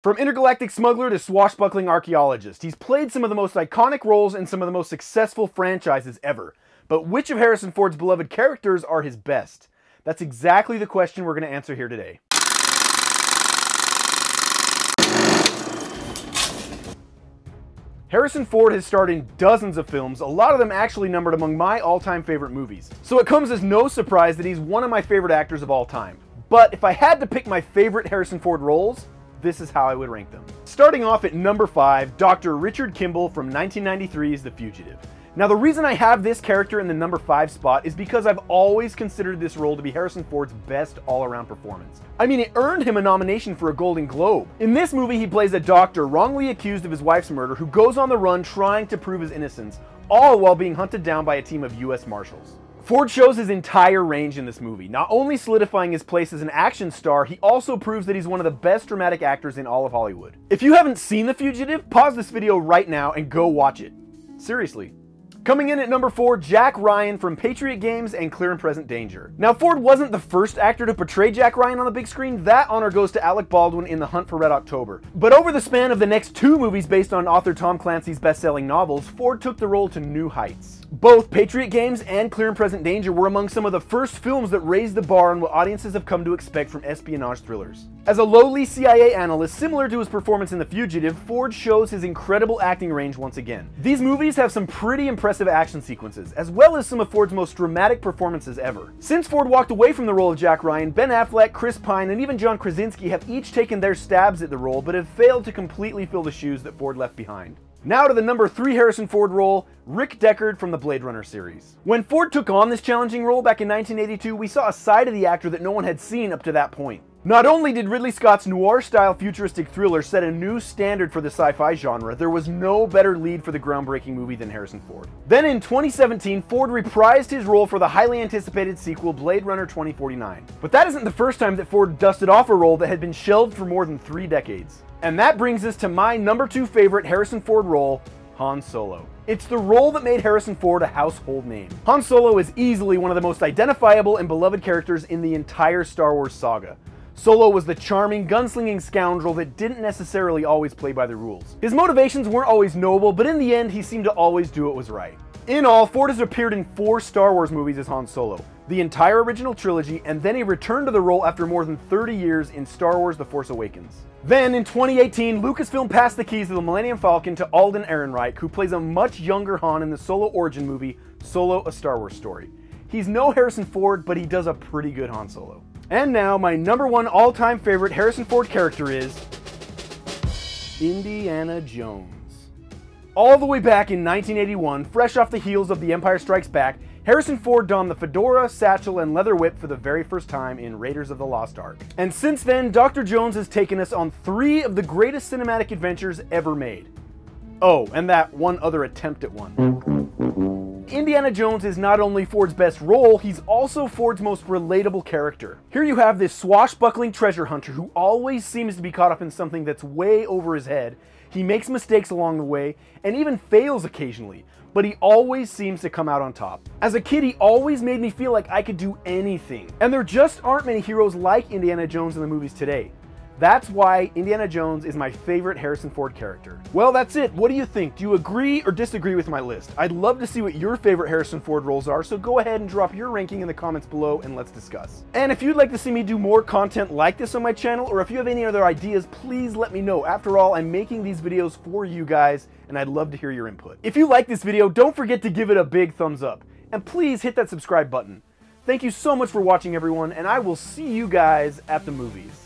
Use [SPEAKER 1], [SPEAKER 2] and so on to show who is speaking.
[SPEAKER 1] From intergalactic smuggler to swashbuckling archaeologist, he's played some of the most iconic roles in some of the most successful franchises ever. But which of Harrison Ford's beloved characters are his best? That's exactly the question we're going to answer here today. Harrison Ford has starred in dozens of films, a lot of them actually numbered among my all-time favorite movies. So it comes as no surprise that he's one of my favorite actors of all time. But if I had to pick my favorite Harrison Ford roles, this is how I would rank them. Starting off at number 5, Dr. Richard Kimball from 1993's The Fugitive. Now the reason I have this character in the number 5 spot is because I've always considered this role to be Harrison Ford's best all-around performance. I mean, it earned him a nomination for a Golden Globe. In this movie, he plays a doctor wrongly accused of his wife's murder who goes on the run trying to prove his innocence, all while being hunted down by a team of US Marshals. Ford shows his entire range in this movie, not only solidifying his place as an action star, he also proves that he's one of the best dramatic actors in all of Hollywood. If you haven't seen The Fugitive, pause this video right now and go watch it. Seriously. Coming in at number 4, Jack Ryan from Patriot Games and Clear and Present Danger. Now, Ford wasn't the first actor to portray Jack Ryan on the big screen. That honor goes to Alec Baldwin in The Hunt for Red October. But over the span of the next 2 movies based on author Tom Clancy's best-selling novels, Ford took the role to new heights. Both Patriot Games and Clear and Present Danger were among some of the first films that raised the bar on what audiences have come to expect from espionage thrillers. As a lowly CIA analyst, similar to his performance in The Fugitive, Ford shows his incredible acting range once again. These movies have some pretty impressive action sequences, as well as some of Ford's most dramatic performances ever. Since Ford walked away from the role of Jack Ryan, Ben Affleck, Chris Pine, and even John Krasinski have each taken their stabs at the role, but have failed to completely fill the shoes that Ford left behind. Now to the number 3 Harrison Ford role, Rick Deckard from the Blade Runner series. When Ford took on this challenging role back in 1982, we saw a side of the actor that no one had seen up to that point. Not only did Ridley Scott's noir-style futuristic thriller set a new standard for the sci-fi genre, there was no better lead for the groundbreaking movie than Harrison Ford. Then in 2017, Ford reprised his role for the highly anticipated sequel Blade Runner 2049. But that isn't the first time that Ford dusted off a role that had been shelved for more than 3 decades. And that brings us to my number 2 favorite Harrison Ford role, Han Solo. It's the role that made Harrison Ford a household name. Han Solo is easily one of the most identifiable and beloved characters in the entire Star Wars saga. Solo was the charming, gunslinging scoundrel that didn't necessarily always play by the rules. His motivations weren't always noble, but in the end, he seemed to always do what was right. In all, Ford has appeared in 4 Star Wars movies as Han Solo, the entire original trilogy, and then he returned to the role after more than 30 years in Star Wars The Force Awakens. Then, in 2018, Lucasfilm passed the keys of the Millennium Falcon to Alden Ehrenreich, who plays a much younger Han in the Solo origin movie, Solo: A Star Wars Story. He's no Harrison Ford, but he does a pretty good Han Solo. And now, my number 1 all-time favorite Harrison Ford character is Indiana Jones. All the way back in 1981, fresh off the heels of The Empire Strikes Back, Harrison Ford donned the fedora, satchel, and leather whip for the very first time in Raiders of the Lost Ark. And since then, Dr. Jones has taken us on 3 of the greatest cinematic adventures ever made. Oh, and that one other attempt at one. Indiana Jones is not only Ford's best role, he's also Ford's most relatable character. Here you have this swashbuckling treasure hunter who always seems to be caught up in something that's way over his head. He makes mistakes along the way, and even fails occasionally, but he always seems to come out on top. As a kid, he always made me feel like I could do anything. And there just aren't many heroes like Indiana Jones in the movies today. That's why Indiana Jones is my favorite Harrison Ford character. Well, that's it. What do you think? Do you agree or disagree with my list? I'd love to see what your favorite Harrison Ford roles are, so go ahead and drop your ranking in the comments below and let's discuss. And if you'd like to see me do more content like this on my channel, or if you have any other ideas, please let me know. After all, I'm making these videos for you guys, and I'd love to hear your input. If you like this video, don't forget to give it a big thumbs up, and please hit that subscribe button. Thank you so much for watching, everyone, and I will see you guys at the movies.